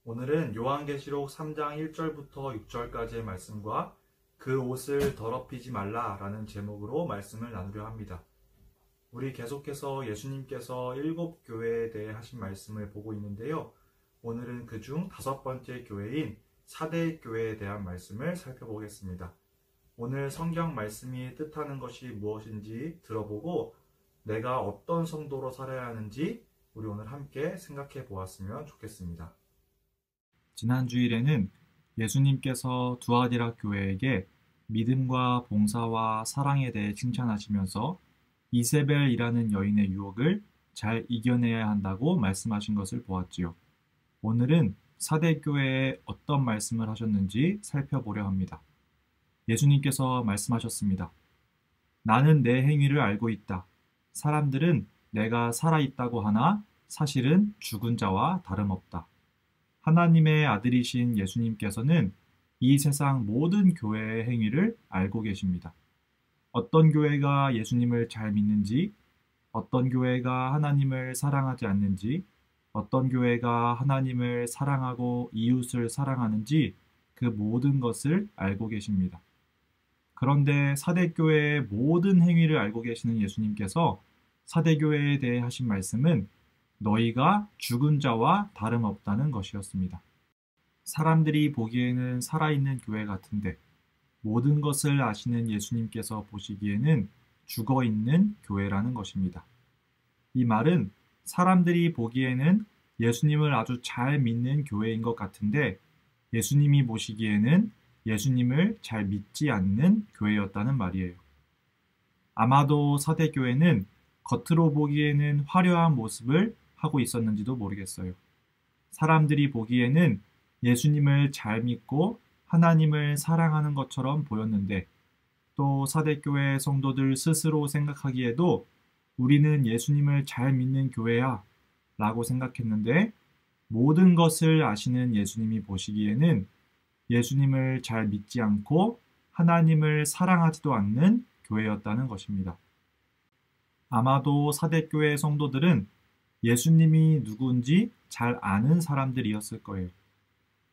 오늘은 요한계시록 3장 1절부터 6절까지의 말씀과 그 옷을 더럽히지 말라라는 제목으로 말씀을 나누려 합니다. 우리 계속해서 예수님께서 7교회에 대해 하신 말씀을 보고 있는데요. 오늘은 그중 5번째 교회인 사대교회에 대한 말씀을 살펴보겠습니다. 오늘 성경 말씀이 뜻하는 것이 무엇인지 들어보고 내가 어떤 성도로 살아야 하는지 우리 오늘 함께 생각해 보았으면 좋겠습니다. 지난 주일에는 예수님께서 두아디라 교회에게 믿음과 봉사와 사랑에 대해 칭찬하시면서 이세벨이라는 여인의 유혹을 잘 이겨내야 한다고 말씀하신 것을 보았지요. 오늘은 사대교회에 어떤 말씀을 하셨는지 살펴보려 합니다. 예수님께서 말씀하셨습니다. 나는 내 행위를 알고 있다. 사람들은 내가 살아있다고 하나 사실은 죽은 자와 다름없다. 하나님의 아들이신 예수님께서는 이 세상 모든 교회의 행위를 알고 계십니다. 어떤 교회가 예수님을 잘 믿는지, 어떤 교회가 하나님을 사랑하지 않는지, 어떤 교회가 하나님을 사랑하고 이웃을 사랑하는지 그 모든 것을 알고 계십니다. 그런데 사대교회의 모든 행위를 알고 계시는 예수님께서 사대교회에 대해 하신 말씀은 너희가 죽은 자와 다름없다는 것이었습니다. 사람들이 보기에는 살아있는 교회 같은데 모든 것을 아시는 예수님께서 보시기에는 죽어있는 교회라는 것입니다. 이 말은 사람들이 보기에는 예수님을 아주 잘 믿는 교회인 것 같은데 예수님이 보시기에는 예수님을 잘 믿지 않는 교회였다는 말이에요. 아마도 사대교회는 겉으로 보기에는 화려한 모습을 하고 있었는지도 모르겠어요. 사람들이 보기에는 예수님을 잘 믿고 하나님을 사랑하는 것처럼 보였는데 또 사대교회 성도들 스스로 생각하기에도 우리는 예수님을 잘 믿는 교회야 라고 생각했는데 모든 것을 아시는 예수님이 보시기에는 예수님을 잘 믿지 않고 하나님을 사랑하지도 않는 교회였다는 것입니다. 아마도 사대교회 성도들은 예수님이 누구인지 잘 아는 사람들이었을 거예요.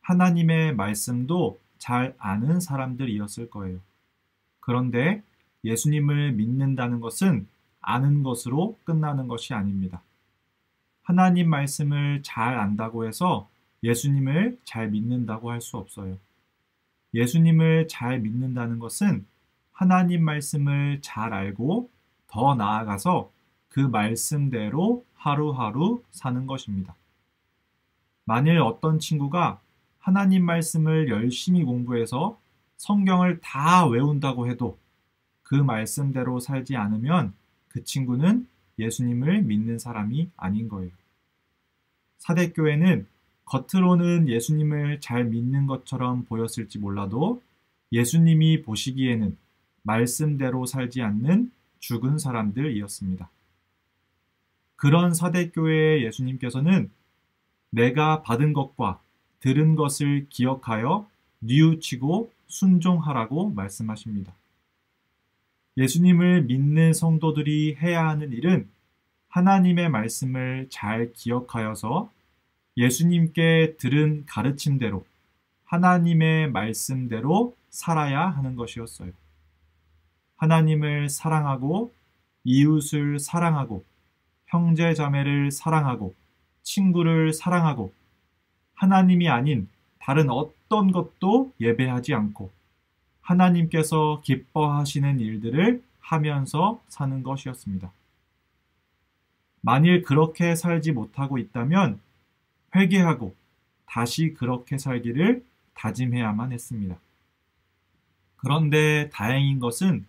하나님의 말씀도 잘 아는 사람들이었을 거예요. 그런데 예수님을 믿는다는 것은 아는 것으로 끝나는 것이 아닙니다. 하나님 말씀을 잘 안다고 해서 예수님을 잘 믿는다고 할 수 없어요. 예수님을 잘 믿는다는 것은 하나님 말씀을 잘 알고 더 나아가서 그 말씀대로 하루하루 사는 것입니다. 만일 어떤 친구가 하나님 말씀을 열심히 공부해서 성경을 다 외운다고 해도 그 말씀대로 살지 않으면 그 친구는 예수님을 믿는 사람이 아닌 거예요. 사대교회는 겉으로는 예수님을 잘 믿는 것처럼 보였을지 몰라도 예수님이 보시기에는 말씀대로 살지 않는 죽은 사람들이었습니다. 그런 사대교회의 예수님께서는 내가 받은 것과 들은 것을 기억하여 뉘우치고 순종하라고 말씀하십니다. 예수님을 믿는 성도들이 해야 하는 일은 하나님의 말씀을 잘 기억하여서 예수님께 들은 가르침대로 하나님의 말씀대로 살아야 하는 것이었어요. 하나님을 사랑하고 이웃을 사랑하고 형제 자매를 사랑하고 친구를 사랑하고 하나님이 아닌 다른 어떤 것도 예배하지 않고 하나님께서 기뻐하시는 일들을 하면서 사는 것이었습니다. 만일 그렇게 살지 못하고 있다면 회개하고 다시 그렇게 살기를 다짐해야만 했습니다. 그런데 다행인 것은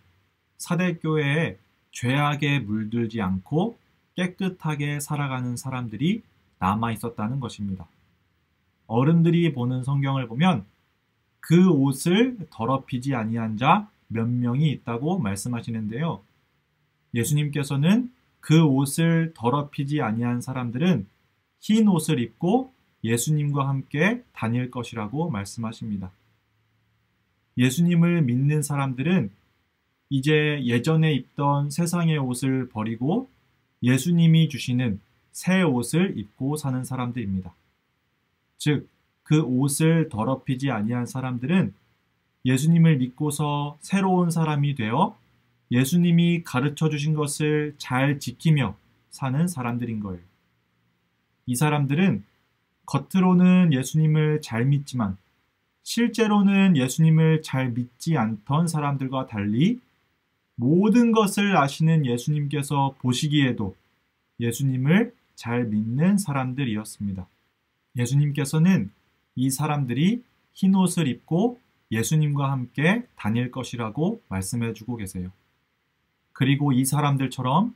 사대교회에 죄악에 물들지 않고 깨끗하게 살아가는 사람들이 남아 있었다는 것입니다. 어른들이 보는 성경을 보면 그 옷을 더럽히지 아니한 자 몇 명이 있다고 말씀하시는데요. 예수님께서는 그 옷을 더럽히지 아니한 사람들은 흰 옷을 입고 예수님과 함께 다닐 것이라고 말씀하십니다. 예수님을 믿는 사람들은 이제 예전에 입던 세상의 옷을 버리고 예수님이 주시는 새 옷을 입고 사는 사람들입니다. 즉 그 옷을 더럽히지 아니한 사람들은 예수님을 믿고서 새로운 사람이 되어 예수님이 가르쳐 주신 것을 잘 지키며 사는 사람들인 거예요. 이 사람들은 겉으로는 예수님을 잘 믿지만 실제로는 예수님을 잘 믿지 않던 사람들과 달리 모든 것을 아시는 예수님께서 보시기에도 예수님을 잘 믿는 사람들이었습니다. 예수님께서는 이 사람들이 흰 옷을 입고 예수님과 함께 다닐 것이라고 말씀해 주고 계세요. 그리고 이 사람들처럼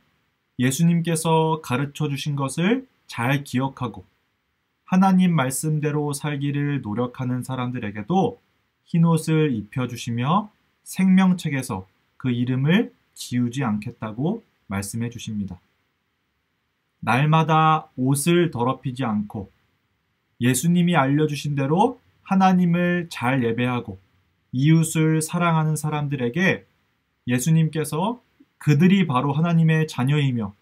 예수님께서 가르쳐 주신 것을 잘 기억하고 하나님 말씀대로 살기를 노력하는 사람들에게도 흰옷을 입혀주시며 생명책에서 그 이름을 지우지 않겠다고 말씀해 주십니다. 날마다 옷을 더럽히지 않고 예수님이 알려주신 대로 하나님을 잘 예배하고 이웃을 사랑하는 사람들에게 예수님께서 그들이 바로 하나님의 자녀이며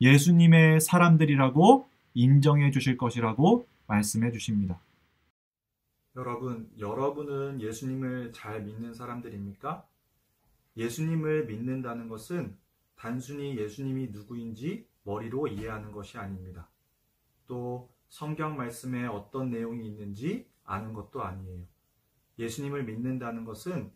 예수님의 사람들이라고 인정해 주실 것이라고 말씀해 주십니다. 여러분은 예수님을 잘 믿는 사람들입니까? 예수님을 믿는다는 것은 단순히 예수님이 누구인지 머리로 이해하는 것이 아닙니다. 또 성경 말씀에 어떤 내용이 있는지 아는 것도 아니에요. 예수님을 믿는다는 것은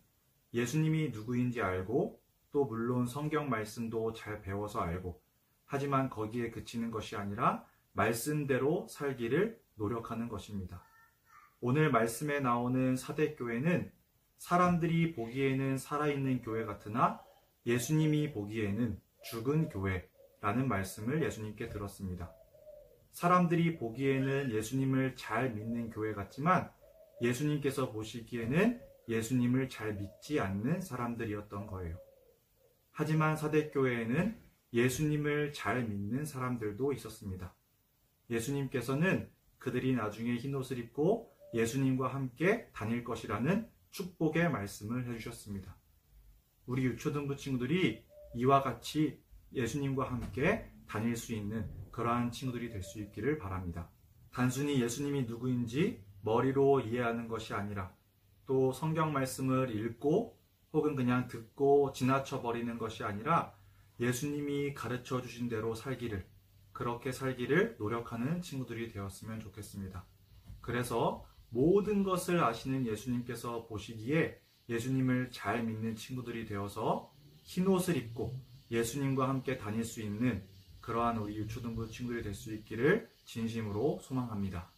예수님이 누구인지 알고 또 물론 성경 말씀도 잘 배워서 알고 하지만 거기에 그치는 것이 아니라 말씀대로 살기를 노력하는 것입니다. 오늘 말씀에 나오는 사대교회는 사람들이 보기에는 살아있는 교회 같으나 예수님이 보기에는 죽은 교회라는 말씀을 예수님께 들었습니다. 사람들이 보기에는 예수님을 잘 믿는 교회 같지만 예수님께서 보시기에는 예수님을 잘 믿지 않는 사람들이었던 거예요. 하지만 사대교회에는 예수님을 잘 믿는 사람들도 있었습니다. 예수님께서는 그들이 나중에 흰옷을 입고 예수님과 함께 다닐 것이라는 축복의 말씀을 해주셨습니다. 우리 유초등부 친구들이 이와 같이 예수님과 함께 다닐 수 있는 그러한 친구들이 될 수 있기를 바랍니다. 단순히 예수님이 누구인지 머리로 이해하는 것이 아니라 또 성경 말씀을 읽고 혹은 그냥 듣고 지나쳐 버리는 것이 아니라 예수님이 가르쳐 주신 대로 살기를, 그렇게 살기를 노력하는 친구들이 되었으면 좋겠습니다. 그래서 모든 것을 아시는 예수님께서 보시기에 예수님을 잘 믿는 친구들이 되어서 흰옷을 입고 예수님과 함께 다닐 수 있는 그러한 우리 유초등부 친구들이 될 수 있기를 진심으로 소망합니다.